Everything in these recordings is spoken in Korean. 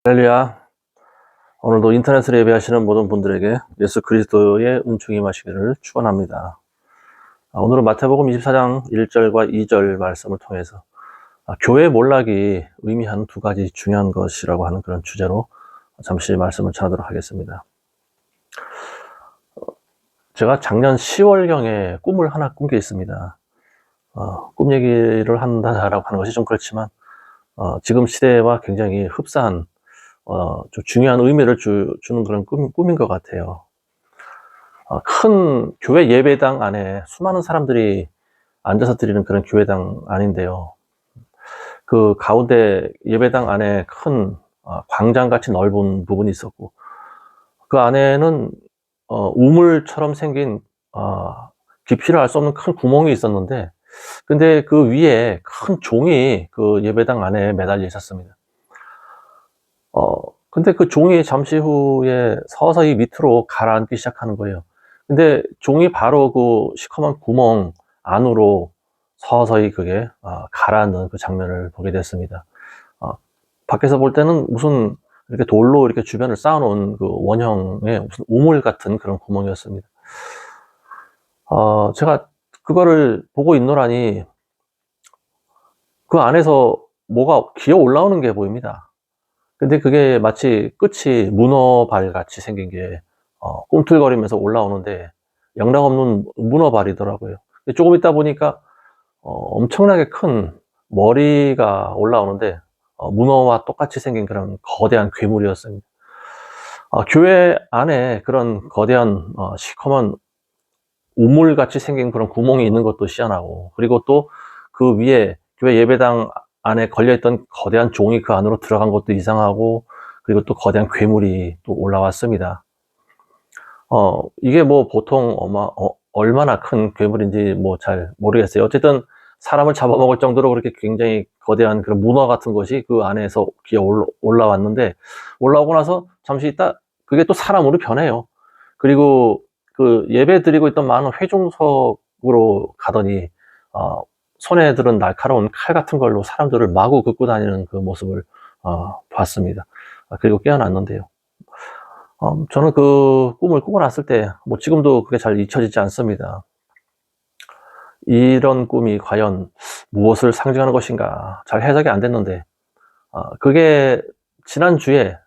할렐루야. 오늘도 인터넷으로 예배하시는 모든 분들에게 예수 그리스도의 은총이 임하시기를 축원합니다. 오늘은 마태복음 24장 1절과 2절 말씀을 통해서 교회 몰락이 의미하는 두 가지 중요한 것이라고 하는 그런 주제로 잠시 말씀을 전하도록 하겠습니다. 제가 작년 10월경에 꿈을 하나 꾼 게 있습니다. 꿈 얘기를 한다라고 하는 것이 좀 그렇지만 지금 시대와 굉장히 흡사한 좀 중요한 의미를 주는 그런 꿈인 것 같아요. 큰 교회 예배당 안에 수많은 사람들이 앉아서 드리는 그런 교회당 안인데요. 그 가운데 예배당 안에 큰 광장같이 넓은 부분이 있었고, 그 안에는 우물처럼 생긴 깊이를 알 수 없는 큰 구멍이 있었는데, 근데 그 위에 큰 종이 그 예배당 안에 매달려 있었습니다. 근데 그 종이 잠시 후에 서서히 밑으로 가라앉기 시작하는 거예요. 근데 종이 바로 그 시커먼 구멍 안으로 서서히 그게 가라앉는 그 장면을 보게 됐습니다. 어 밖에서 볼 때는 무슨 이렇게 돌로 이렇게 주변을 쌓아 놓은 그 원형의 무슨 우물 같은 그런 구멍이었습니다. 제가 그거를 보고 있노라니 그 안에서 뭐가 기어 올라오는 게 보입니다. 근데 그게 마치 끝이 문어발 같이 생긴 게 꿈틀거리면서 올라오는데 영락없는 문어발이더라고요. 근데 조금 있다 보니까 엄청나게 큰 머리가 올라오는데 문어와 똑같이 생긴 그런 거대한 괴물이었습니다. 교회 안에 그런 거대한 시커먼 우물같이 생긴 그런 구멍이 있는 것도 희한하고, 그리고 또 그 위에 교회 예배당 안에 걸려있던 거대한 종이 그 안으로 들어간 것도 이상하고, 그리고 또 거대한 괴물이 또 올라왔습니다. 이게 뭐 보통 얼마나 큰 괴물인지 뭐 잘 모르겠어요. 어쨌든 사람을 잡아먹을 정도로 그렇게 굉장히 거대한 그런 문어 같은 것이 그 안에서 기어 올라왔는데, 올라오고 나서 잠시 있다 그게 또 사람으로 변해요. 그리고 그 예배 드리고 있던 많은 회중석으로 가더니 손에 들은 날카로운 칼 같은 걸로 사람들을 마구 긋고 다니는 그 모습을 봤습니다. 그리고 깨어났는데요. 저는 그 꿈을 꾸고 났을 때 뭐 지금도 그게 잘 잊혀지지 않습니다. 이런 꿈이 과연 무엇을 상징하는 것인가 잘 해석이 안 됐는데, 그게 지난주에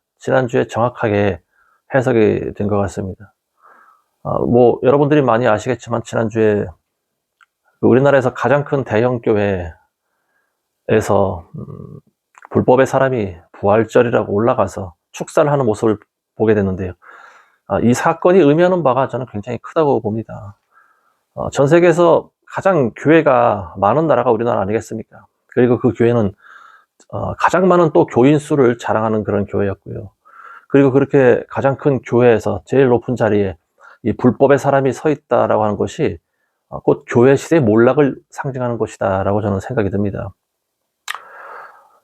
정확하게 해석이 된 것 같습니다. 뭐 여러분들이 많이 아시겠지만 지난주에 그 우리나라에서 가장 큰 대형 교회에서 불법의 사람이 부활절이라고 올라가서 축사를 하는 모습을 보게 됐는데요. 이 사건이 의미하는 바가 저는 굉장히 크다고 봅니다. 전 세계에서 가장 교회가 많은 나라가 우리나라 아니겠습니까? 그리고 그 교회는 가장 많은 또 교인 수를 자랑하는 그런 교회였고요. 그리고 그렇게 가장 큰 교회에서 제일 높은 자리에 이 불법의 사람이 서 있다라고 하는 것이 곧 교회 시대의 몰락을 상징하는 것이다라고 저는 생각이 듭니다.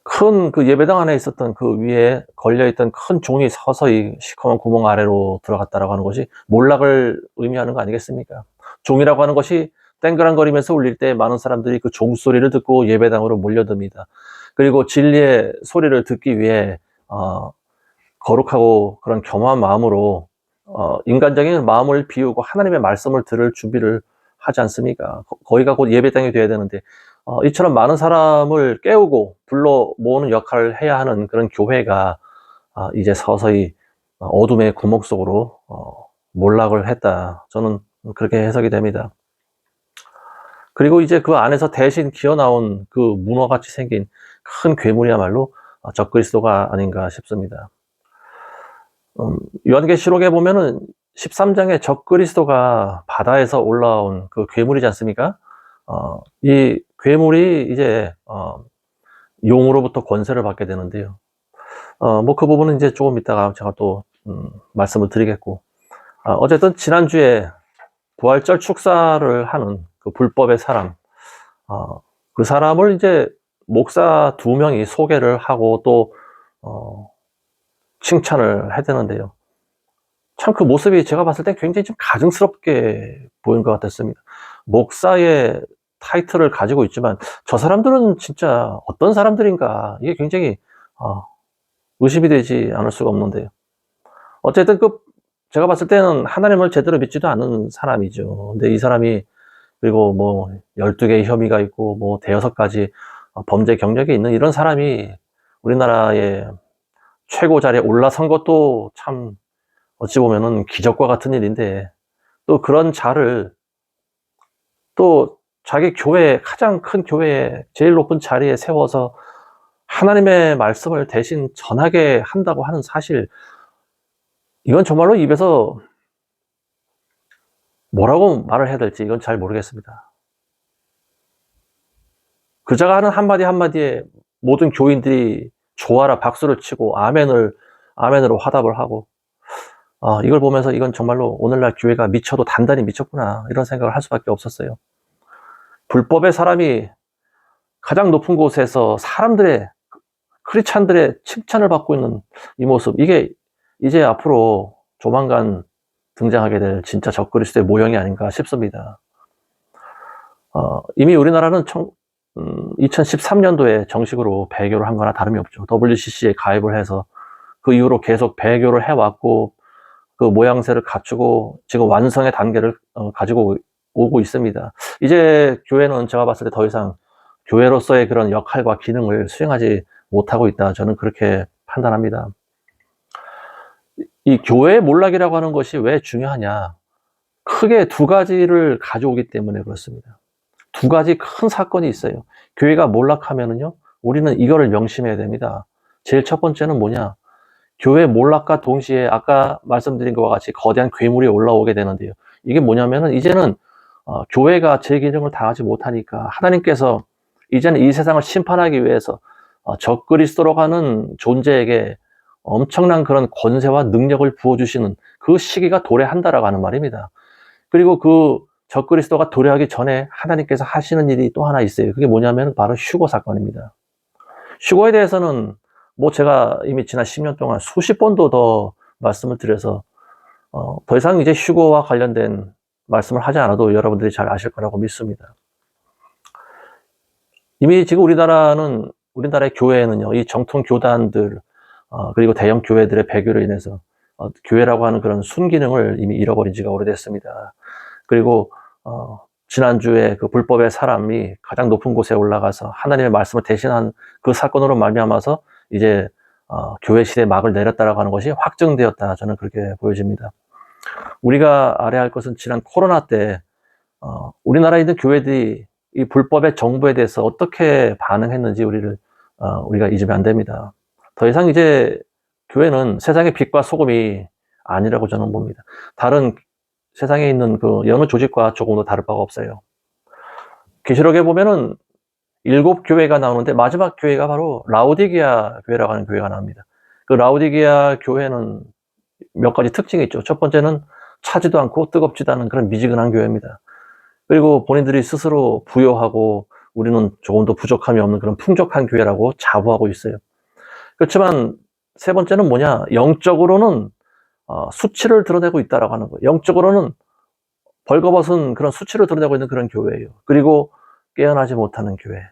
큰 그 예배당 안에 있었던 그 위에 걸려있던 큰 종이 서서히 시커먼 구멍 아래로 들어갔다라고 하는 것이 몰락을 의미하는 거 아니겠습니까? 종이라고 하는 것이 땡그랑거리면서 울릴 때 많은 사람들이 그 종소리를 듣고 예배당으로 몰려듭니다. 그리고 진리의 소리를 듣기 위해 거룩하고 그런 겸허한 마음으로 인간적인 마음을 비우고 하나님의 말씀을 들을 준비를 하지 않습니까? 거기가 곧 예배당이 돼야 되는데, 이처럼 많은 사람을 깨우고 불러 모으는 역할을 해야 하는 그런 교회가 이제 서서히 어둠의 구멍 속으로 몰락을 했다. 저는 그렇게 해석이 됩니다. 그리고 이제 그 안에서 대신 기어 나온 그 문어같이 생긴 큰 괴물이야말로 적그리스도가 아닌가 싶습니다. 요한계시록에 보면은 13장에 적그리스도가 바다에서 올라온 그 괴물이지 않습니까? 이 괴물이 이제 용으로부터 권세를 받게 되는데요. 뭐 그 부분은 이제 조금 이따가 제가 또 말씀을 드리겠고, 어쨌든 지난주에 부활절 축사를 하는 그 불법의 사람, 그 사람을 이제 목사 2명이 소개를 하고 또 칭찬을 해대는데요. 참 그 모습이 제가 봤을 때 굉장히 좀 가증스럽게 보이는 것 같았습니다. 목사의 타이틀을 가지고 있지만 저 사람들은 진짜 어떤 사람들인가, 이게 굉장히 의심이 되지 않을 수가 없는데요. 어쨌든 제가 봤을 때는 하나님을 제대로 믿지도 않은 사람이죠. 근데 이 사람이 그리고 뭐 12개의 혐의가 있고 뭐 대여섯 가지 범죄 경력이 있는 이런 사람이 우리나라의 최고 자리에 올라선 것도 참 어찌 보면은 기적과 같은 일인데, 또 그런 자를 또 자기 교회, 가장 큰 교회에 제일 높은 자리에 세워서 하나님의 말씀을 대신 전하게 한다고 하는 사실, 이건 정말로 입에서 뭐라고 말을 해야 될지 이건 잘 모르겠습니다. 그자가 하는 한마디 한마디에 모든 교인들이 좋아라 박수를 치고 아멘으로 화답을 하고, 이걸 보면서 이건 정말로 오늘날 교회가 미쳐도 단단히 미쳤구나 이런 생각을 할 수밖에 없었어요. 불법의 사람이 가장 높은 곳에서 크리스찬들의 칭찬을 받고 있는 이 모습, 이게 이제 앞으로 조만간 등장하게 될 진짜 적그리스도의 모형이 아닌가 싶습니다. 이미 우리나라는 2013년도에 정식으로 배교를 한 거나 다름이 없죠. WCC에 가입을 해서 그 이후로 계속 배교를 해왔고 그 모양새를 갖추고 지금 완성의 단계를 가지고 오고 있습니다. 이제 교회는 제가 봤을 때 더 이상 교회로서의 그런 역할과 기능을 수행하지 못하고 있다, 저는 그렇게 판단합니다. 이 교회의 몰락이라고 하는 것이 왜 중요하냐, 크게 두 가지를 가져오기 때문에 그렇습니다. 두 가지 큰 사건이 있어요. 교회가 몰락하면은요, 우리는 이거를 명심해야 됩니다. 제일 첫 번째는 뭐냐, 교회 몰락과 동시에 아까 말씀드린 것과 같이 거대한 괴물이 올라오게 되는데요. 이게 뭐냐면은 이제는 교회가 제 기능을 다하지 못하니까 하나님께서 이제는 이 세상을 심판하기 위해서 적그리스도로 하는 존재에게 엄청난 그런 권세와 능력을 부어주시는 그 시기가 도래한다라고 하는 말입니다. 그리고 그 적그리스도가 도래하기 전에 하나님께서 하시는 일이 또 하나 있어요. 그게 뭐냐면 바로 휴거 사건입니다. 휴거에 대해서는 뭐 제가 이미 지난 10년 동안 수십 번도 더 말씀을 드려서 더 이상 이제 휴거와 관련된 말씀을 하지 않아도 여러분들이 잘 아실 거라고 믿습니다. 이미 지금 우리나라의 교회는요, 이 정통 교단들 그리고 대형 교회들의 배교로 인해서 교회라고 하는 그런 순기능을 이미 잃어버린 지가 오래됐습니다. 그리고 지난주에 그 불법의 사람이 가장 높은 곳에 올라가서 하나님의 말씀을 대신한 그 사건으로 말미암아서 이제 교회 시대의 막을 내렸다라고 하는 것이 확정되었다, 저는 그렇게 보여집니다. 우리가 알아야 할 것은 지난 코로나 때 우리나라에 있는 교회들이 이 불법의 정부에 대해서 어떻게 반응했는지 우리가 잊으면 안 됩니다. 더 이상 이제 교회는 세상의 빛과 소금이 아니라고 저는 봅니다. 다른 세상에 있는 그 여느 조직과 조금도 다를 바가 없어요. 계시록에 보면은 7교회가 나오는데 마지막 교회가 바로 라오디게아 교회라고 하는 교회가 나옵니다. 그 라오디게아 교회는 몇 가지 특징이 있죠. 첫 번째는 차지도 않고 뜨겁지도 않은 그런 미지근한 교회입니다. 그리고 본인들이 스스로 부요하고 우리는 조금도 부족함이 없는 그런 풍족한 교회라고 자부하고 있어요. 그렇지만 세 번째는 뭐냐, 영적으로는 수치를 드러내고 있다라고 하는 거예요. 영적으로는 벌거벗은 그런 수치를 드러내고 있는 그런 교회예요. 그리고 깨어나지 못하는 교회,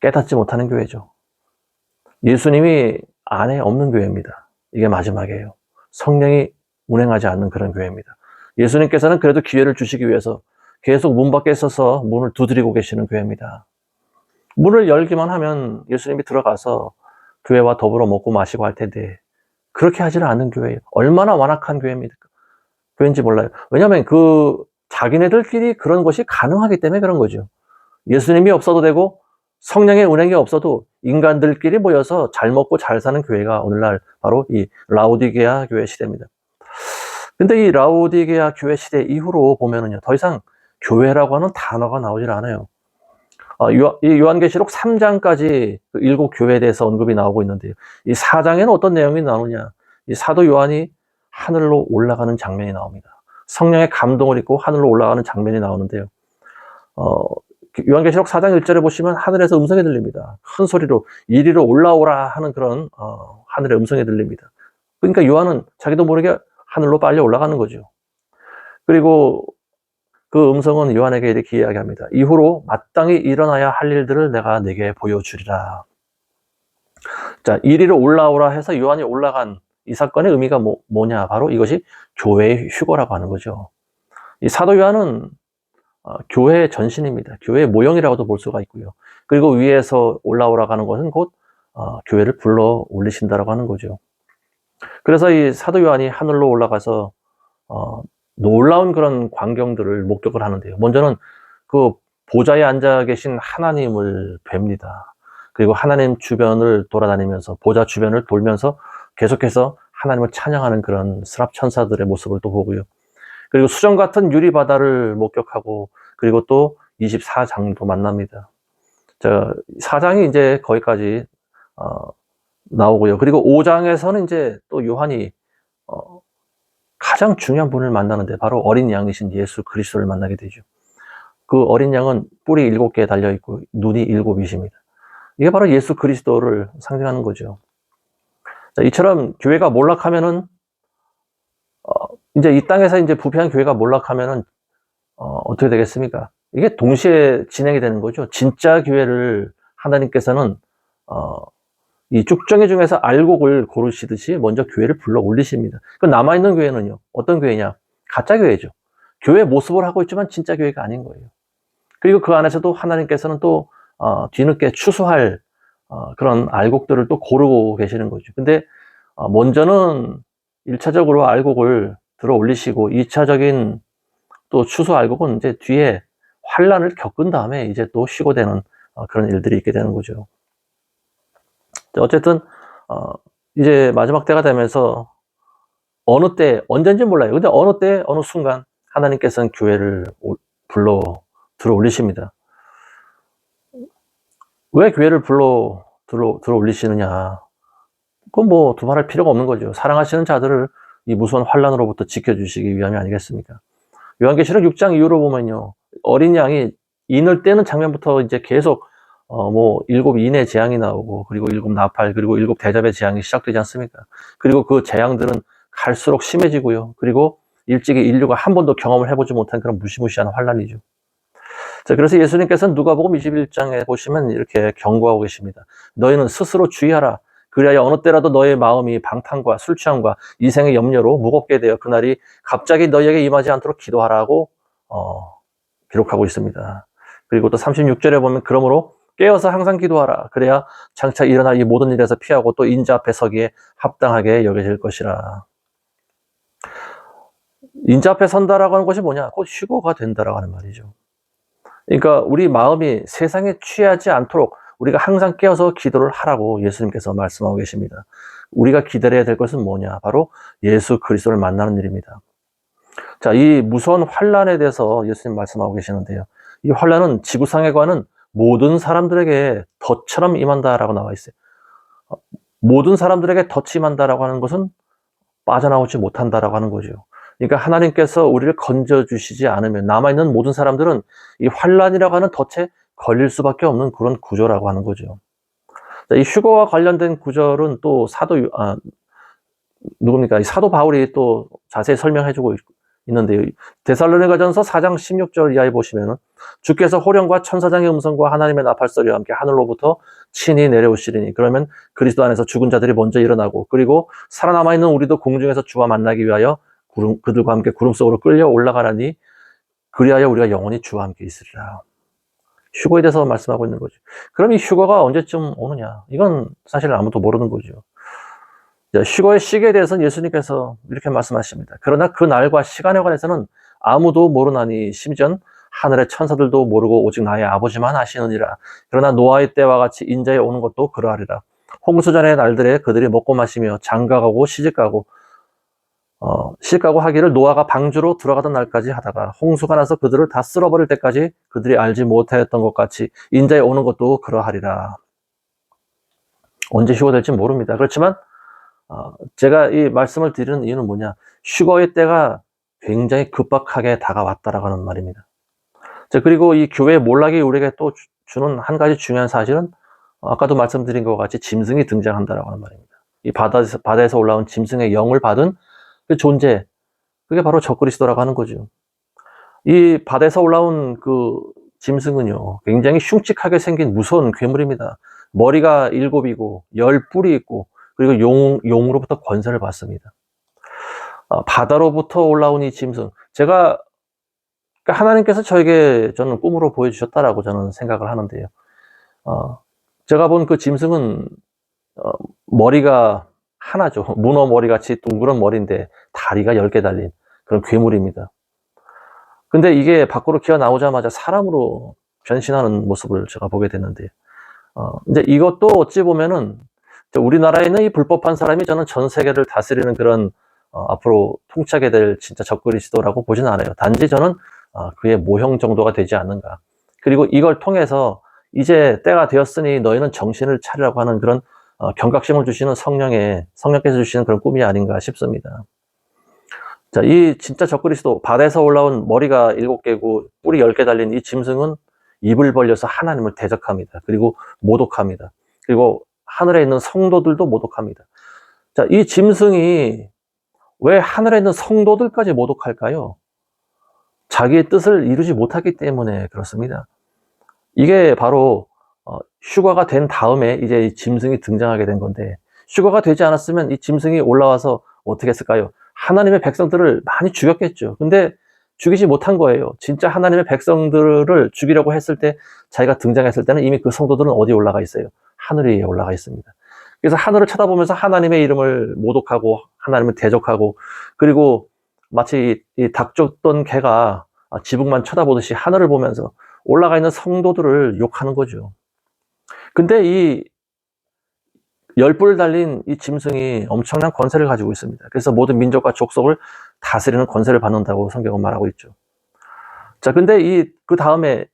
깨닫지 못하는 교회죠. 예수님이 안에 없는 교회입니다. 이게 마지막이에요. 성령이 운행하지 않는 그런 교회입니다. 예수님께서는 그래도 기회를 주시기 위해서 계속 문 밖에 서서 문을 두드리고 계시는 교회입니다. 문을 열기만 하면 예수님이 들어가서 교회와 더불어 먹고 마시고 할 텐데 그렇게 하지는 않는 교회예요. 얼마나 완악한 교회인지 몰라요. 왜냐하면 자기네들끼리 그런 것이 가능하기 때문에 그런 거죠. 예수님이 없어도 되고 성령의 운행이 없어도 인간들끼리 모여서 잘 먹고 잘 사는 교회가 오늘날 바로 이 라오디게아 교회 시대입니다. 근데 이 라오디게아 교회 시대 이후로 보면은요, 더 이상 교회라고 하는 단어가 나오질 않아요. 이 요한계시록 3장까지 7교회에 대해서 언급이 나오고 있는데요. 이 4장에는 어떤 내용이 나오느냐? 이 사도 요한이 하늘로 올라가는 장면이 나옵니다. 성령의 감동을 입고 하늘로 올라가는 장면이 나오는데요. 요한계시록 4장 1절에 보시면 하늘에서 음성이 들립니다. 큰 소리로 이리로 올라오라 하는 그런 하늘의 음성이 들립니다. 그러니까 요한은 자기도 모르게 하늘로 빨리 올라가는 거죠. 그리고 그 음성은 요한에게 이렇게 이야기합니다. 이후로 마땅히 일어나야 할 일들을 내가 네게 보여주리라. 자, 이리로 올라오라 해서 요한이 올라간 이 사건의 의미가 뭐냐? 바로 이것이 교회의 휴거라고 하는 거죠. 이 사도 요한은 교회의 전신입니다. 교회의 모형이라고도 볼 수가 있고요. 그리고 위에서 올라오라고 하는 것은 곧 교회를 불러 올리신다라고 하는 거죠. 그래서 이 사도 요한이 하늘로 올라가서 놀라운 그런 광경들을 목격을 하는데요. 먼저는 그 보좌에 앉아 계신 하나님을 뵙니다. 그리고 하나님 주변을 돌아다니면서 보좌 주변을 돌면서 계속해서 하나님을 찬양하는 그런 스랍 천사들의 모습을 또 보고요. 그리고 수정 같은 유리 바다를 목격하고, 그리고 또 24장도 만납니다. 4장이 이제 거기까지 나오고요. 그리고 5장에서는 이제 또 요한이 가장 중요한 분을 만나는데 바로 어린 양이신 예수 그리스도를 만나게 되죠. 그 어린 양은 뿔이 7개 달려있고 눈이 7이십니다. 이게 바로 예수 그리스도를 상징하는 거죠. 자, 이처럼 교회가 몰락하면은 이제 이 땅에서 이제 부패한 교회가 몰락하면은 어떻게 되겠습니까? 이게 동시에 진행이 되는 거죠. 진짜 교회를 하나님께서는 이 쭉정이 중에서 알곡을 고르시듯이 먼저 교회를 불러 올리십니다. 그 남아있는 교회는요, 어떤 교회냐? 가짜 교회죠. 교회 모습을 하고 있지만 진짜 교회가 아닌 거예요. 그리고 그 안에서도 하나님께서는 또 뒤늦게 추수할 그런 알곡들을 또 고르고 계시는 거죠. 근데 먼저는 1차적으로 알곡을 들어 올리시고 2차적인 또 추수 알곡은 이제 뒤에 환란을 겪은 다음에 이제 또 쉬고 되는 그런 일들이 있게 되는 거죠. 어쨌든 이제 마지막 때가 되면서 어느 때, 언젠지 몰라요. 근데 어느 때, 어느 순간 하나님께서는 교회를 불러 들어 올리십니다. 왜 교회를 불러 들어 올리시느냐? 그건 뭐 두말할 필요가 없는 거죠. 사랑하시는 자들을 이 무서운 환란으로부터 지켜주시기 위함이 아니겠습니까? 요한계시록 6장 이후로 보면요, 어린 양이 인을 떼는 장면부터 이제 계속 뭐 7 인의 재앙이 나오고, 그리고 7 나팔, 그리고 7 대접의 재앙이 시작되지 않습니까? 그리고 그 재앙들은 갈수록 심해지고요. 그리고 일찍이 인류가 한 번도 경험을 해보지 못한 그런 무시무시한 환란이죠. 자, 그래서 예수님께서는 누가복음 21장에 보시면 이렇게 경고하고 계십니다. 너희는 스스로 주의하라. 그리하여 어느 때라도 너의 마음이 방탕과 술 취함과 이생의 염려로 무겁게 되어 그날이 갑자기 너희에게 임하지 않도록 기도하라고 기록하고 있습니다. 그리고 또 36절에 보면 그러므로 깨어서 항상 기도하라. 그래야 장차 일어날 이 모든 일에서 피하고 또 인자 앞에 서기에 합당하게 여겨질 것이라. 인자 앞에 선다라고 하는 것이 뭐냐? 곧 휴거가 된다라고 하는 말이죠. 그러니까 우리 마음이 세상에 취하지 않도록 우리가 항상 깨어서 기도를 하라고 예수님께서 말씀하고 계십니다. 우리가 기다려야 될 것은 뭐냐? 바로 예수 그리스도를 만나는 일입니다. 자, 이 무서운 환란에 대해서 예수님 말씀하고 계시는데요. 이 환란은 지구상에 관한 모든 사람들에게 덫처럼 임한다라고 나와 있어요. 모든 사람들에게 덫이 임한다라고 하는 것은 빠져나오지 못한다라고 하는 거죠. 그러니까 하나님께서 우리를 건져주시지 않으면 남아있는 모든 사람들은 이 환란이라고 하는 덫에 걸릴 수밖에 없는 그런 구조라고 하는 거죠. 자, 이 휴거와 관련된 구절은 또 누굽니까? 이 사도 바울이 또 자세히 설명해주고 있는데요. 데살로니가전서 4장 16절 이하에 보시면은 주께서 호령과 천사장의 음성과 하나님의 나팔 소리와 함께 하늘로부터 친히 내려오시리니 그러면 그리스도 안에서 죽은 자들이 먼저 일어나고 그리고 살아남아 있는 우리도 공중에서 주와 만나기 위하여 그들과 함께 구름 속으로 끌려 올라가라니 그리하여 우리가 영원히 주와 함께 있으리라. 휴거에 대해서 말씀하고 있는 거죠. 그럼 이 휴거가 언제쯤 오느냐? 이건 사실 아무도 모르는 거죠. 휴거의 시기에 대해서는 예수님께서 이렇게 말씀하십니다. 그러나 그 날과 시간에 관해서는 아무도 모르나니 심지어 하늘의 천사들도 모르고 오직 나의 아버지만 아시느니라. 그러나 노아의 때와 같이 인자에 오는 것도 그러하리라. 홍수전의 날들에 그들이 먹고 마시며 장가가고 시집가고 하기를 노아가 방주로 들어가던 날까지 하다가 홍수가 나서 그들을 다 쓸어버릴 때까지 그들이 알지 못하였던 것 같이 인자에 오는 것도 그러하리라. 언제 휴거될지 모릅니다. 그렇지만 제가 이 말씀을 드리는 이유는 뭐냐? 휴거의 때가 굉장히 급박하게 다가왔다라고 하는 말입니다. 자, 그리고 이 교회 몰락이 우리에게 또 주는 한 가지 중요한 사실은 아까도 말씀드린 것 같이 짐승이 등장한다라고 하는 말입니다. 이 바다에서 올라온 짐승의 영을 받은 그 존재, 그게 바로 적그리스도라고 하는 거죠. 이 바다에서 올라온 그 짐승은요, 굉장히 흉측하게 생긴 무서운 괴물입니다. 머리가 7이고 10뿔이 있고 그리고 용으로부터 권세를 받습니다. 바다로부터 올라온 이 짐승, 제가 그러니까 하나님께서 저에게 저는 꿈으로 보여주셨다라고 저는 생각을 하는데요. 제가 본 그 짐승은 머리가 하나죠. 문어 머리같이 둥그런 머리인데 다리가 10개 달린 그런 괴물입니다. 근데 이게 밖으로 기어 나오자마자 사람으로 변신하는 모습을 제가 보게 됐는데, 이제 이것도 어찌 보면은 우리나라에 있는 이 불법한 사람이 저는 전 세계를 다스리는 그런 앞으로 통치하게 될 진짜 적그리스도라고 보진 않아요. 단지 저는 그의 모형 정도가 되지 않는가. 그리고 이걸 통해서 이제 때가 되었으니 너희는 정신을 차리라고 하는 그런 경각심을 주시는 성령께서 주시는 그런 꿈이 아닌가 싶습니다. 자, 이 진짜 적그리스도, 바다에서 올라온 머리가 7개고 뿔이 10개 달린 이 짐승은 입을 벌려서 하나님을 대적합니다. 그리고 모독합니다. 그리고 하늘에 있는 성도들도 모독합니다. 자, 이 짐승이 왜 하늘에 있는 성도들까지 모독할까요? 자기의 뜻을 이루지 못하기 때문에 그렇습니다. 이게 바로 휴거가 된 다음에 이제 이 짐승이 등장하게 된 건데, 휴거가 되지 않았으면 이 짐승이 올라와서 어떻게 했을까요? 하나님의 백성들을 많이 죽였겠죠. 근데 죽이지 못한 거예요. 진짜 하나님의 백성들을 죽이려고 했을 때, 자기가 등장했을 때는 이미 그 성도들은 어디에 올라가 있어요? 하늘 위에 올라가 있습니다. 그래서 하늘을 쳐다보면서 하나님의 이름을 모독하고 하나님을 대적하고, 그리고 마치 이 닭 쫓던 개가 지붕만 쳐다보듯이 하늘을 보면서 올라가 있는 성도들을 욕하는 거죠. 근데 이 10뿔 달린 이 짐승이 엄청난 권세를 가지고 있습니다. 그래서 모든 민족과 족속을 다스리는 권세를 받는다고 성경은 말하고 있죠. 자, 근데 그 다음에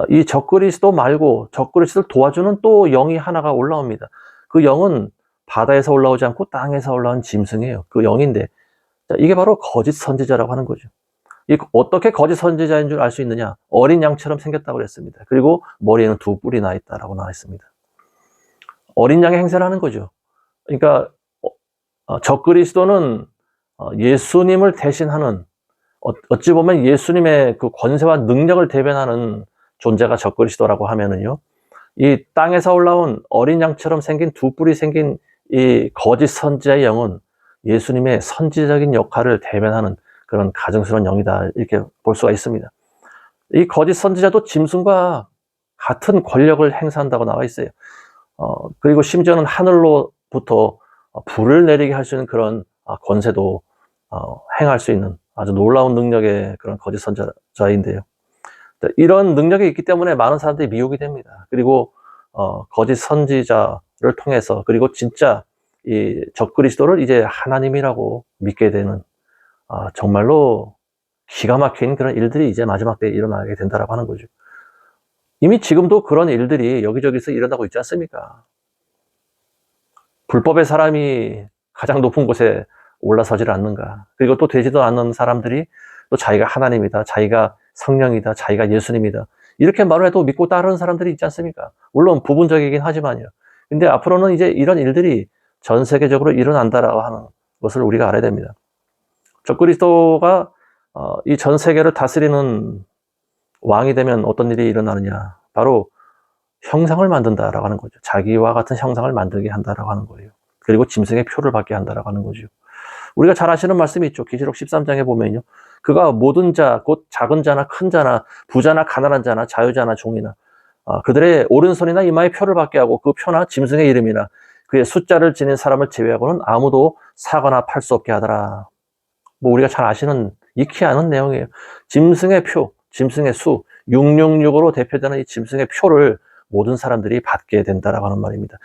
이 적그리스도 말고 적그리스도를 도와주는 또 영이 하나가 올라옵니다. 그 영은 바다에서 올라오지 않고 땅에서 올라온 짐승이에요. 그 영인데, 자, 이게 바로 거짓 선지자라고 하는 거죠. 어떻게 거짓 선지자인 줄 알 수 있느냐? 어린 양처럼 생겼다고 그랬습니다. 그리고 머리에는 2뿔이 나 있다라고 나와 있습니다. 어린 양의 행세를 하는 거죠. 그러니까 적그리스도는 예수님을 대신하는, 어찌 보면 예수님의 그 권세와 능력을 대변하는 존재가 적그리스도라고 하면은요, 이 땅에서 올라온 어린 양처럼 생긴 2뿔이 생긴 이 거짓 선지자의 영은 예수님의 선지자적인 역할을 대변하는 그런 가증스러운 영이다, 이렇게 볼 수가 있습니다. 이 거짓 선지자도 짐승과 같은 권력을 행사한다고 나와 있어요. 그리고 심지어는 하늘로부터 불을 내리게 할 수 있는 그런 권세도 행할 수 있는 아주 놀라운 능력의 그런 거짓 선지자인데요. 이런 능력이 있기 때문에 많은 사람들이 미혹이 됩니다. 그리고 거짓 선지자를 통해서, 그리고 진짜 이 적그리스도를 이제 하나님이라고 믿게 되는 정말로 기가 막힌 그런 일들이 이제 마지막 때에 일어나게 된다라고 하는 거죠. 이미 지금도 그런 일들이 여기저기서 일어나고 있지 않습니까? 불법의 사람이 가장 높은 곳에 올라서질 않는가. 그리고 또 되지도 않는 사람들이 또 자기가 하나님이다, 자기가 성령이다, 자기가 예수님이다, 이렇게 말을 해도 믿고 따르는 사람들이 있지 않습니까? 물론 부분적이긴 하지만요. 근데 앞으로는 이제 이런 일들이 전 세계적으로 일어난다라고 하는 것을 우리가 알아야 됩니다. 적그리스도가 이 전 세계를 다스리는 왕이 되면 어떤 일이 일어나느냐? 바로 형상을 만든다라고 하는 거죠. 자기와 같은 형상을 만들게 한다라고 하는 거예요. 그리고 짐승의 표를 받게 한다라고 하는 거죠. 우리가 잘 아시는 말씀이 있죠. 계시록 13장에 보면요, 그가 모든 자, 곧 작은 자나 큰 자나 부자나 가난한 자나 자유자나 종이나 그들의 오른손이나 이마에 표를 받게 하고, 그 표나 짐승의 이름이나 그의 숫자를 지닌 사람을 제외하고는 아무도 사거나 팔 수 없게 하더라. 뭐 우리가 잘 아시는, 익히 아는 내용이에요. 짐승의 표, 짐승의 수, 666으로 대표되는 이 짐승의 표를 모든 사람들이 받게 된다라고 하는 말입니다.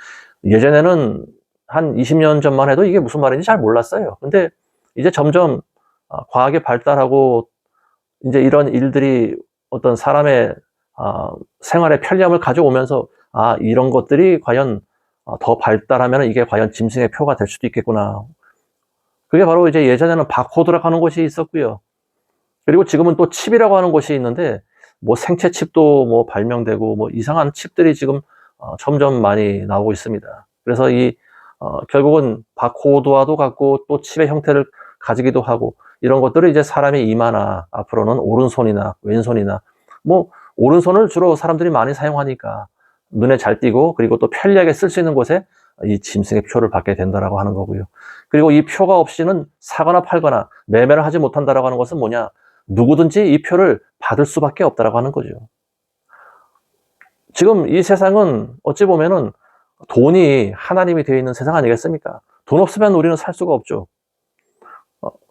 예전에는 한 20년 전만 해도 이게 무슨 말인지 잘 몰랐어요. 근데 이제 점점 과학이 발달하고 이제 이런 일들이 어떤 사람의 생활의 편리함을 가져오면서, 이런 것들이 과연 더 발달하면 이게 과연 짐승의 표가 될 수도 있겠구나. 그게 바로 이제 예전에는 바코드라고 하는 것이 있었고요. 그리고 지금은 또 칩이라고 하는 것이 있는데, 뭐 생체 칩도 뭐 발명되고 뭐 이상한 칩들이 지금 점점 많이 나오고 있습니다. 그래서 결국은 바코드와도 같고 또 칩의 형태를 가지기도 하고, 이런 것들을 이제 사람의 이마나 앞으로는 오른손이나 왼손이나, 뭐 오른손을 주로 사람들이 많이 사용하니까 눈에 잘 띄고 그리고 또 편리하게 쓸 수 있는 곳에 이 짐승의 표를 받게 된다라고 하는 거고요. 그리고 이 표가 없이는 사거나 팔거나 매매를 하지 못한다라고 하는 것은 뭐냐? 누구든지 이 표를 받을 수밖에 없다라고 하는 거죠. 지금 이 세상은 어찌 보면은 돈이 하나님이 되어 있는 세상 아니겠습니까? 돈 없으면 우리는 살 수가 없죠.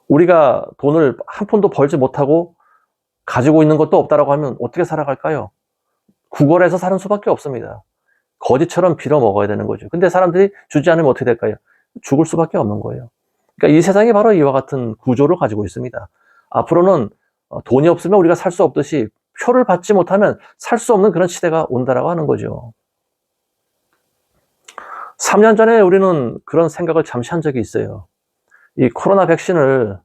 우리가 돈을 한 푼도 벌지 못하고 가지고 있는 것도 없다라고 하면 어떻게 살아갈까요? 구걸해서 사는 수밖에 없습니다. 거지처럼 빌어 먹어야 되는 거죠. 근데 사람들이 주지 않으면 어떻게 될까요? 죽을 수밖에 없는 거예요. 그러니까 이 세상이 바로 이와 같은 구조를 가지고 있습니다. 앞으로는 돈이 없으면 우리가 살 수 없듯이 표를 받지 못하면 살 수 없는 그런 시대가 온다라고 하는 거죠. 3년 전에 우리는 그런 생각을 잠시 한 적이 있어요. 이 코로나 백신을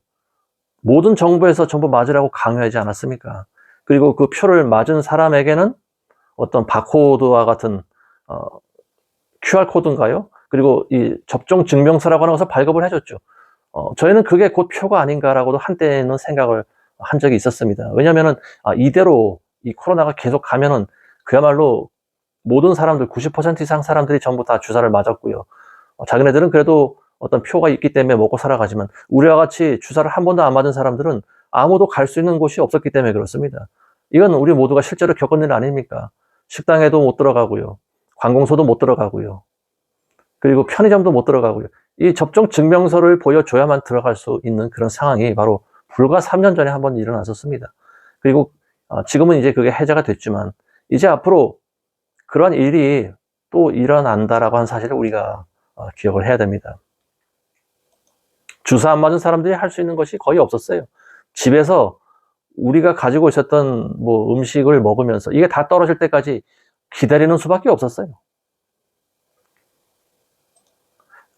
모든 정부에서 전부 맞으라고 강요하지 않았습니까? 그리고 그 표를 맞은 사람에게는 어떤 바코드와 같은 QR코드인가요? 그리고 이 접종 증명서라고 하는 것을 발급을 해줬죠. 저희는 그게 곧 표가 아닌가라고도 한때는 생각을 한 적이 있었습니다. 왜냐면은 이대로 이 코로나가 계속 가면은 그야말로 모든 사람들 90% 이상 사람들이 전부 다 주사를 맞았고요. 자기네들은 그래도 어떤 표가 있기 때문에 먹고 살아가지만 우리와 같이 주사를 한 번도 안 맞은 사람들은 아무도 갈 수 있는 곳이 없었기 때문에 그렇습니다. 이건 우리 모두가 실제로 겪은 일 아닙니까? 식당에도 못 들어가고요. 관공서도 못 들어가고요. 그리고 편의점도 못 들어가고요. 이 접종 증명서를 보여줘야만 들어갈 수 있는 그런 상황이 바로 불과 3년 전에 한번 일어났었습니다. 그리고 지금은 이제 그게 해제가 됐지만 이제 앞으로 그런 일이 또 일어난다라고 하는 사실을 우리가 기억을 해야 됩니다. 주사 안 맞은 사람들이 할 수 있는 것이 거의 없었어요. 집에서 우리가 가지고 있었던 뭐 음식을 먹으면서 이게 다 떨어질 때까지 기다리는 수밖에 없었어요.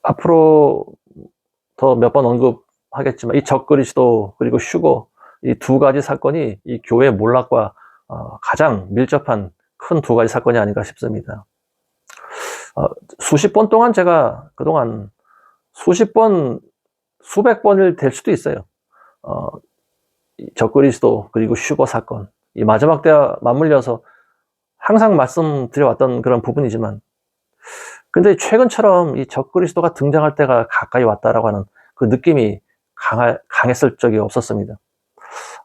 앞으로 더 몇 번 언급하겠지만 이 적그리스도 그리고 슈거 이 두 가지 사건이 이 교회 몰락과 가장 밀접한 큰 두 가지 사건이 아닌가 싶습니다. 수십 번 동안 제가 그동안 수십 번, 수백 번을 될 수도 있어요. 적그리스도 그리고 슈거 사건 이 마지막 때와 맞물려서 항상 말씀드려왔던 그런 부분이지만 근데 최근처럼 이 적그리스도가 등장할 때가 가까이 왔다라고 하는 그 느낌이 강했을 적이 없었습니다.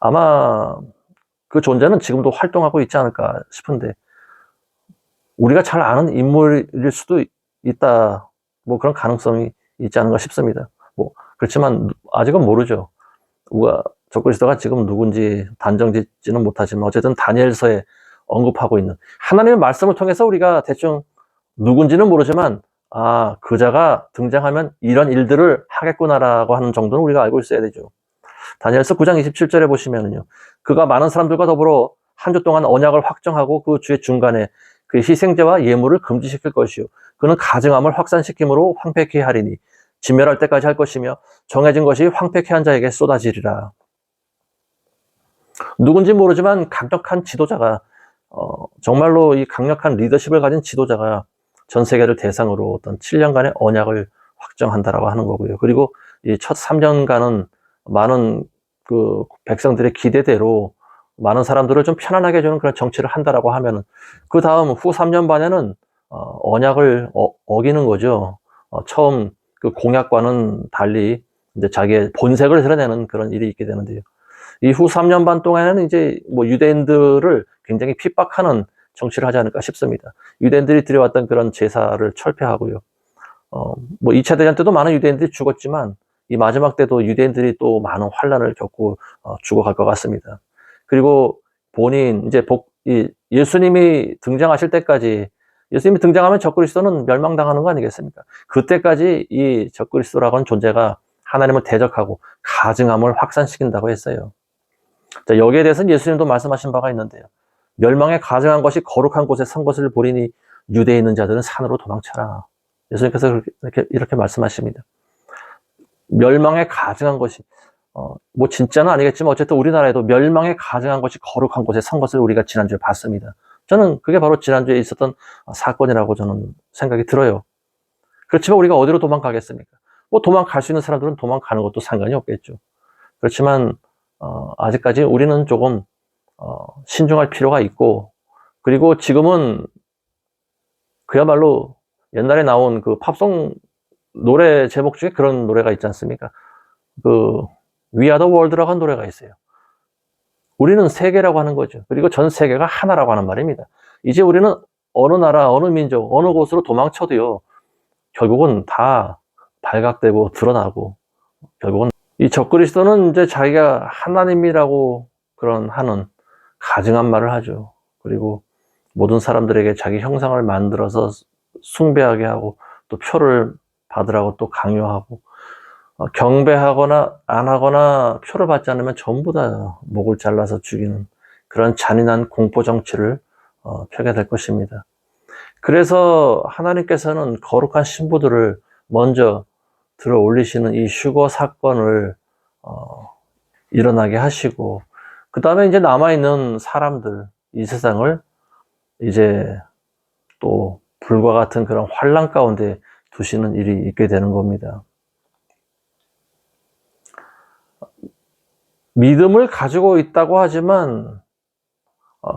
아마 그 존재는 지금도 활동하고 있지 않을까 싶은데 우리가 잘 아는 인물일 수도 있다. 뭐 그런 가능성이 있지 않은가 싶습니다. 뭐 그렇지만 아직은 모르죠. 우리가 적그리스도가 지금 누군지 단정짓지는 못하지만 어쨌든 다니엘서에 언급하고 있는 하나님의 말씀을 통해서 우리가 대충 누군지는 모르지만 그자가 등장하면 이런 일들을 하겠구나라고 하는 정도는 우리가 알고 있어야 되죠. 다니엘서 9장 27절에 보시면은요. 그가 많은 사람들과 더불어 한 주 동안 언약을 확정하고 그 주의 중간에 그 희생제와 예물을 금지시킬 것이요. 그는 가증함을 확산시킴으로 황폐케 하리니 진멸할 때까지 할 것이며 정해진 것이 황폐케 한 자에게 쏟아지리라. 누군지 모르지만 강력한 지도자가 정말로 이 강력한 리더십을 가진 지도자가 전 세계를 대상으로 어떤 7년간의 언약을 확정한다라고 하는 거고요. 그리고 이 첫 3년간은 많은 그 백성들의 기대대로 많은 사람들을 좀 편안하게 해주는 그런 정치를 한다라고 하면은 그 다음 후 3년 반에는 언약을 어기는 거죠. 처음 그 공약과는 달리 이제 자기의 본색을 드러내는 그런 일이 있게 되는데요. 이후 3년 반 동안에는 이제 뭐 유대인들을 굉장히 핍박하는 정치를 하지 않을까 싶습니다. 유대인들이 들여왔던 그런 제사를 철폐하고요. 뭐 2차 대전 때도 많은 유대인들이 죽었지만 이 마지막 때도 유대인들이 또 많은 환란을 겪고 죽어갈 것 같습니다. 그리고 본인 이제 예수님이 등장하실 때까지 예수님이 등장하면 적그리스도는 멸망당하는 거 아니겠습니까? 그때까지 이 적그리스도라고 하는 존재가 하나님을 대적하고 가증함을 확산시킨다고 했어요. 자, 여기에 대해서는 예수님도 말씀하신 바가 있는데요. 멸망에 가증한 것이 거룩한 곳에 선 것을 보리니 유대에 있는 자들은 산으로 도망쳐라. 예수님께서 이렇게 말씀하십니다. 멸망에 가증한 것이 뭐 진짜는 아니겠지만 어쨌든 우리나라에도 멸망에 가증한 것이 거룩한 곳에 선 것을 우리가 지난주에 봤습니다. 저는 그게 바로 지난주에 있었던 사건이라고 저는 생각이 들어요. 그렇지만 우리가 어디로 도망가겠습니까? 뭐 도망갈 수 있는 사람들은 도망가는 것도 상관이 없겠죠. 그렇지만 아직까지 우리는 조금 신중할 필요가 있고 그리고 지금은 그야말로 옛날에 나온 그 팝송 노래 제목 중에 그런 노래가 있지 않습니까? 그 We Are The World라고 하는 노래가 있어요. 우리는 세계라고 하는 거죠. 그리고 전 세계가 하나라고 하는 말입니다. 이제 우리는 어느 나라, 어느 민족, 어느 곳으로 도망쳐도요, 결국은 다 발각되고 드러나고, 결국은 이 적그리스도는 이제 자기가 하나님이라고 그런 하는 가증한 말을 하죠. 그리고 모든 사람들에게 자기 형상을 만들어서 숭배하게 하고, 또 표를 받으라고 또 강요하고, 경배하거나 안 하거나 표를 받지 않으면 전부 다 목을 잘라서 죽이는 그런 잔인한 공포 정치를 펴게 될 것입니다. 그래서 하나님께서는 거룩한 신부들을 먼저 들어 올리시는 이 휴거 사건을 일어나게 하시고, 그 다음에 이제 남아있는 사람들, 이 세상을 이제 또 불과 같은 그런 환란 가운데 두시는 일이 있게 되는 겁니다. 믿음을 가지고 있다고 하지만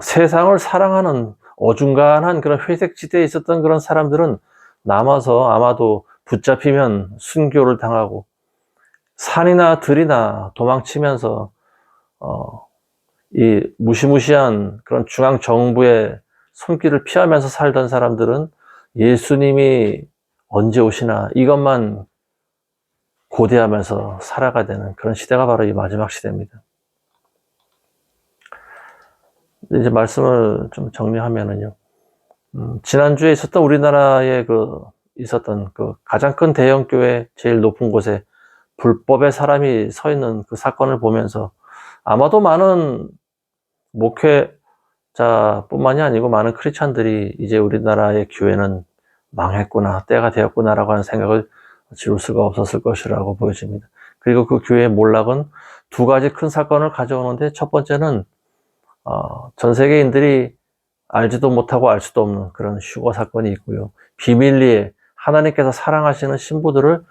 세상을 사랑하는 어중간한 그런 회색지대에 있었던 그런 사람들은 남아서 아마도 붙잡히면 순교를 당하고 산이나 들이나 도망치면서 이 무시무시한 그런 중앙 정부의 손길을 피하면서 살던 사람들은 예수님이 언제 오시나 이것만 고대하면서 살아가야 되는 그런 시대가 바로 이 마지막 시대입니다. 이제 말씀을 좀 정리하면은요, 지난주에 있었던 우리나라에 있었던 그 가장 큰 대형교회 제일 높은 곳에 불법의 사람이 서 있는 그 사건을 보면서 아마도 많은 목회자뿐만이 아니고 많은 크리스찬들이 이제 우리나라의 교회는 망했구나, 때가 되었구나라고 하는 생각을 지울 수가 없었을 것이라고 보여집니다. 그리고 그 교회의 몰락은 두 가지 큰 사건을 가져오는데, 첫 번째는 전 세계인들이 알지도 못하고 알 수도 없는 그런 휴거 사건이 있고요. 비밀리에 하나님께서 사랑하시는 신부들을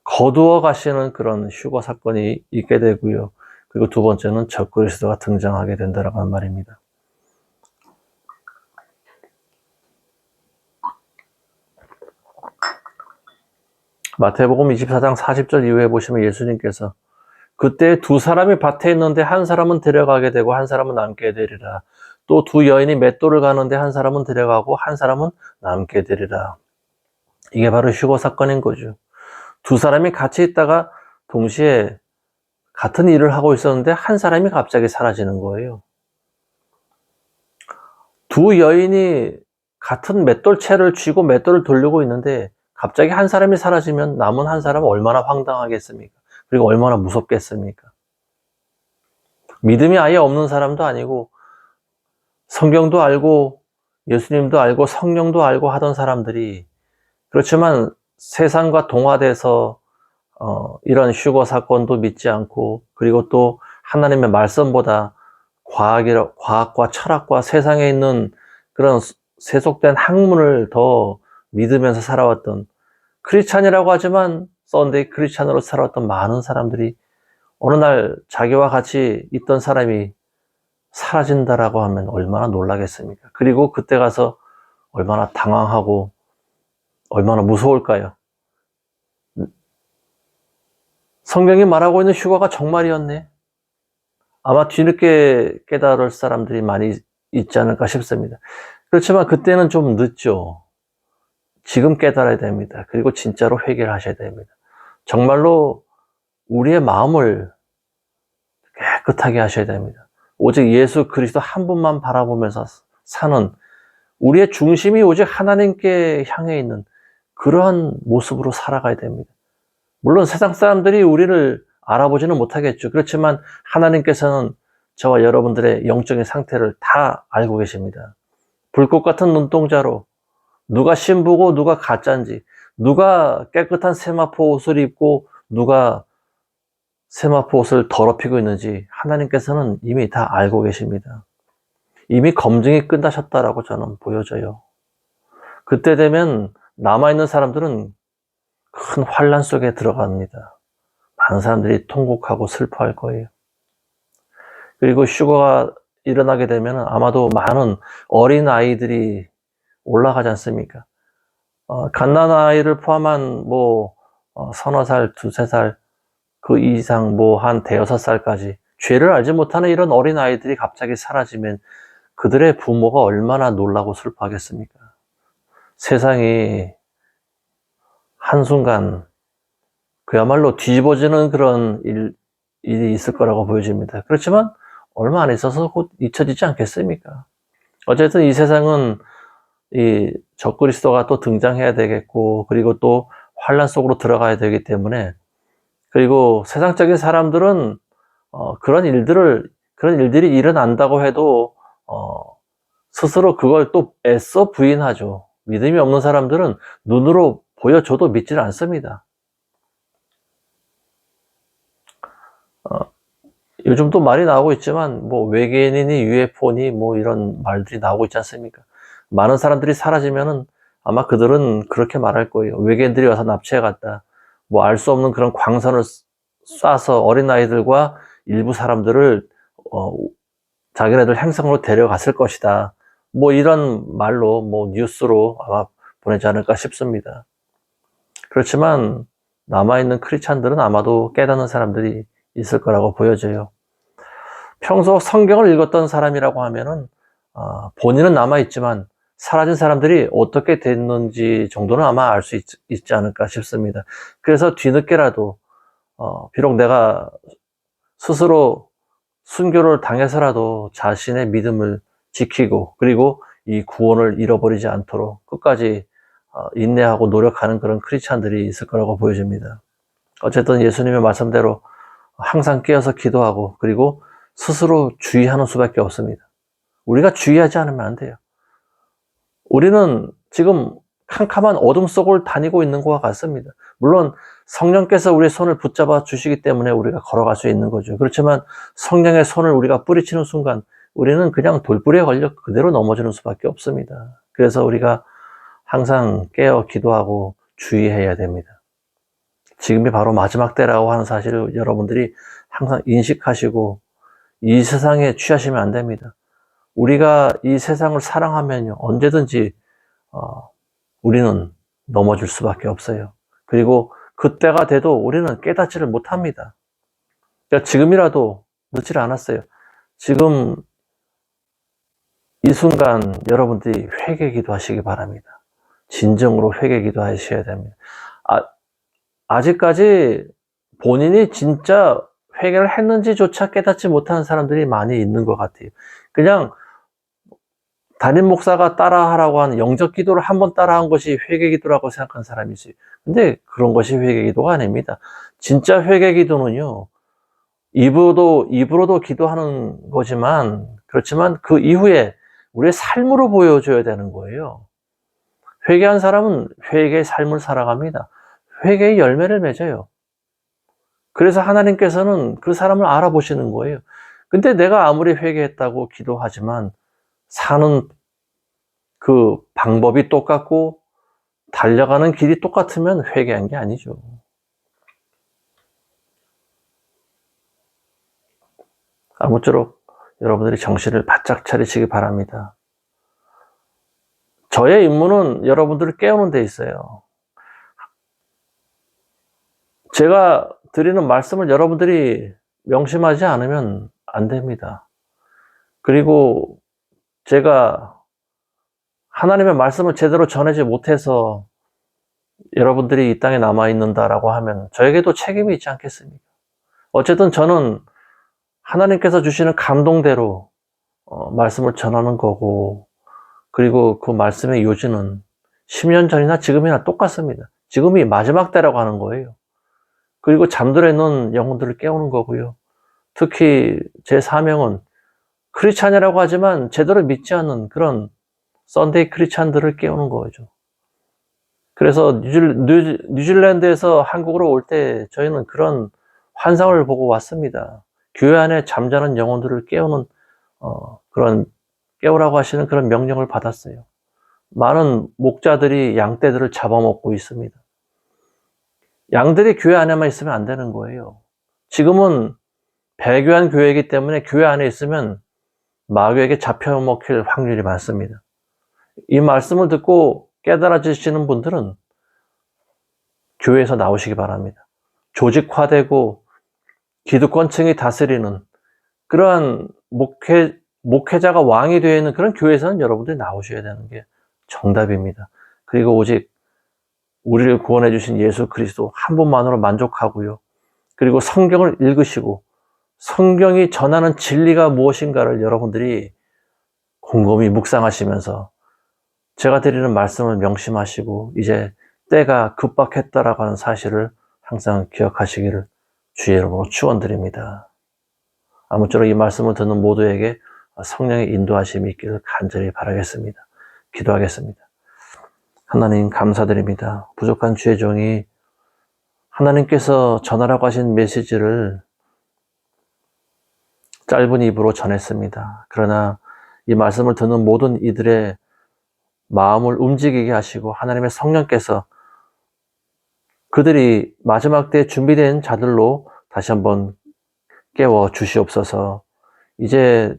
거두어 가시는 그런 휴거 사건이 있게 되고요. 그리고 두 번째는 적그리스도가 등장하게 된다라고 하는 말입니다. 마태복음 24장 40절 이후에 보시면 예수님께서 그때 두 사람이 밭에 있는데 한 사람은 데려가게 되고 한 사람은 남게 되리라. 또 두 여인이 맷돌을 가는데 한 사람은 데려가고 한 사람은 남게 되리라. 이게 바로 휴거 사건인 거죠. 두 사람이 같이 있다가 동시에 같은 일을 하고 있었는데 한 사람이 갑자기 사라지는 거예요. 두 여인이 같은 맷돌채를 쥐고 맷돌을 돌리고 있는데 갑자기 한 사람이 사라지면 남은 한 사람은 얼마나 황당하겠습니까? 그리고 얼마나 무섭겠습니까? 믿음이 아예 없는 사람도 아니고 성경도 알고 예수님도 알고 성령도 알고 하던 사람들이, 그렇지만 세상과 동화돼서 이런 휴거 사건도 믿지 않고, 그리고 또 하나님의 말씀보다 과학과 철학과 세상에 있는 그런 세속된 학문을 더 믿으면서 살아왔던, 크리스찬이라고 하지만 썬데이 크리스찬으로 살아왔던 많은 사람들이 어느 날 자기와 같이 있던 사람이 사라진다라고 하면 얼마나 놀라겠습니까? 그리고 그때 가서 얼마나 당황하고 얼마나 무서울까요? 성경이 말하고 있는 휴거가 정말이었네. 아마 뒤늦게 깨달을 사람들이 많이 있지 않을까 싶습니다. 그렇지만 그때는 좀 늦죠. 지금 깨달아야 됩니다. 그리고 진짜로 회개를 하셔야 됩니다. 정말로 우리의 마음을 깨끗하게 하셔야 됩니다. 오직 예수 그리스도 한 분만 바라보면서 사는, 우리의 중심이 오직 하나님께 향해 있는 그러한 모습으로 살아가야 됩니다. 물론 세상 사람들이 우리를 알아보지는 못하겠죠. 그렇지만 하나님께서는 저와 여러분들의 영적인 상태를 다 알고 계십니다. 불꽃 같은 눈동자로 누가 신부고 누가 가짜인지, 누가 깨끗한 세마포 옷을 입고 누가 세마포 옷을 더럽히고 있는지 하나님께서는 이미 다 알고 계십니다. 이미 검증이 끝나셨다라고 저는 보여져요. 그때 되면 남아있는 사람들은 큰 환란 속에 들어갑니다. 많은 사람들이 통곡하고 슬퍼할 거예요. 그리고 휴거가 일어나게 되면 아마도 많은 어린 아이들이 올라가지 않습니까? 갓난아이를 포함한 서너 살, 두세 살, 그 이상 한 대여섯 살까지 죄를 알지 못하는 이런 어린아이들이 갑자기 사라지면 그들의 부모가 얼마나 놀라고 슬퍼하겠습니까? 세상이 한순간 그야말로 뒤집어지는 그런 일이 있을 거라고 보여집니다. 그렇지만 얼마 안 있어서 곧 잊혀지지 않겠습니까? 어쨌든 이 세상은 이 적그리스도가 또 등장해야 되겠고, 그리고 또 환란 속으로 들어가야 되기 때문에, 그리고 세상적인 사람들은 그런 일들이 일어난다고 해도 스스로 그걸 또 애써 부인하죠. 믿음이 없는 사람들은 눈으로 보여줘도 믿지를 않습니다. 요즘 또 말이 나오고 있지만 외계인이니 UFO니 이런 말들이 나오고 있지 않습니까? 많은 사람들이 사라지면은 아마 그들은 그렇게 말할 거예요. 외계인들이 와서 납치해 갔다. 알 수 없는 그런 광선을 쏴서 어린아이들과 일부 사람들을 자기네들 행성으로 데려갔을 것이다. 이런 말로 뉴스로 아마 보내지 않을까 싶습니다. 그렇지만 남아있는 크리스찬들은 아마도 깨닫는 사람들이 있을 거라고 보여져요. 평소 성경을 읽었던 사람이라고 하면은 본인은 남아있지만 사라진 사람들이 어떻게 됐는지 정도는 아마 알 수 있지 않을까 싶습니다. 그래서 뒤늦게라도 비록 내가 스스로 순교를 당해서라도 자신의 믿음을 지키고, 그리고 이 구원을 잃어버리지 않도록 끝까지 인내하고 노력하는 그런 크리스찬들이 있을 거라고 보여집니다. 어쨌든 예수님의 말씀대로 항상 깨어서 기도하고, 그리고 스스로 주의하는 수밖에 없습니다. 우리가 주의하지 않으면 안 돼요. 우리는 지금 캄캄한 어둠 속을 다니고 있는 것과 같습니다. 물론 성령께서 우리의 손을 붙잡아 주시기 때문에 우리가 걸어갈 수 있는 거죠. 그렇지만 성령의 손을 우리가 뿌리치는 순간 우리는 그냥 돌부리에 걸려 그대로 넘어지는 수밖에 없습니다. 그래서 우리가 항상 깨어 기도하고 주의해야 됩니다. 지금이 바로 마지막 때라고 하는 사실을 여러분들이 항상 인식하시고 이 세상에 취하시면 안 됩니다. 우리가 이 세상을 사랑하면요, 언제든지 우리는 넘어질 수밖에 없어요. 그리고 그때가 돼도 우리는 깨닫지를 못합니다. 그러니까 지금이라도 늦지 않았어요. 지금 이 순간 여러분들이 회개 기도하시기 바랍니다. 진정으로 회개 기도하셔야 됩니다. 아직까지 본인이 진짜 회개를 했는지조차 깨닫지 못하는 사람들이 많이 있는 것 같아요. 그냥 담임 목사가 따라하라고 하는 영적 기도를 한번 따라한 것이 회개 기도라고 생각하는 사람이지. 근데 그런 것이 회개 기도가 아닙니다. 진짜 회개 기도는요, 입으로도 기도하는 거지만, 그렇지만 그 이후에 우리의 삶으로 보여줘야 되는 거예요. 회개한 사람은 회개의 삶을 살아갑니다. 회개의 열매를 맺어요. 그래서 하나님께서는 그 사람을 알아보시는 거예요. 근데 내가 아무리 회개했다고 기도하지만 사는 그 방법이 똑같고 달려가는 길이 똑같으면 회개한 게 아니죠. 아무쪼록 여러분들이 정신을 바짝 차리시기 바랍니다. 저의 임무는 여러분들을 깨우는 데 있어요. 제가 드리는 말씀을 여러분들이 명심하지 않으면 안 됩니다. 그리고 제가 하나님의 말씀을 제대로 전하지 못해서 여러분들이 이 땅에 남아있는다라고 하면 저에게도 책임이 있지 않겠습니까? 어쨌든 저는 하나님께서 주시는 감동대로 말씀을 전하는 거고, 그리고 그 말씀의 요지는 10년 전이나 지금이나 똑같습니다. 지금이 마지막 때라고 하는 거예요. 그리고 잠들어 있는 영혼들을 깨우는 거고요. 특히 제 사명은 크리스찬이라고 하지만 제대로 믿지 않는 그런 썬데이 크리스찬들을 깨우는 거죠. 그래서 뉴질랜드에서 한국으로 올 때 저희는 그런 환상을 보고 왔습니다. 교회 안에 잠자는 영혼들을 깨우는 그런 깨우라고 하시는 그런 명령을 받았어요. 많은 목자들이 양떼들을 잡아먹고 있습니다. 양들이 교회 안에만 있으면 안 되는 거예요. 지금은 배교한 교회이기 때문에 교회 안에 있으면 마귀에게 잡혀먹힐 확률이 많습니다. 이 말씀을 듣고 깨달아지시는 분들은 교회에서 나오시기 바랍니다. 조직화되고 기득권층이 다스리는 그러한 목회자가 왕이 되어 있는 그런 교회에서는 여러분들이 나오셔야 되는 게 정답입니다. 그리고 오직 우리를 구원해 주신 예수 그리스도 한 분만으로 만족하고요. 그리고 성경을 읽으시고 성경이 전하는 진리가 무엇인가를 여러분들이 곰곰이 묵상하시면서 제가 드리는 말씀을 명심하시고 이제 때가 급박했다라고 하는 사실을 항상 기억하시기를 주의 이름으로 축원드립니다. 아무쪼록 이 말씀을 듣는 모두에게 성령의 인도하심이 있기를 간절히 바라겠습니다. 기도하겠습니다. 하나님 감사드립니다. 부족한 주의 종이 하나님께서 전하라고 하신 메시지를 짧은 입으로 전했습니다. 그러나 이 말씀을 듣는 모든 이들의 마음을 움직이게 하시고 하나님의 성령께서 그들이 마지막 때 준비된 자들로 다시 한번 깨워 주시옵소서. 이제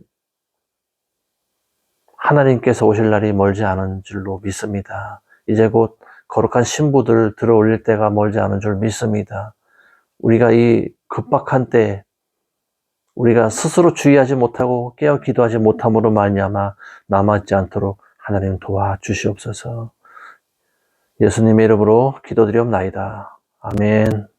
하나님께서 오실 날이 멀지 않은 줄로 믿습니다. 이제 곧 거룩한 신부들 들어올릴 때가 멀지 않은 줄 믿습니다. 우리가 이 급박한 때 우리가 스스로 주의하지 못하고 깨어 기도하지 못함으로 말미암아 남아있지 않도록 하나님 도와주시옵소서. 예수님의 이름으로 기도드리옵나이다. 아멘.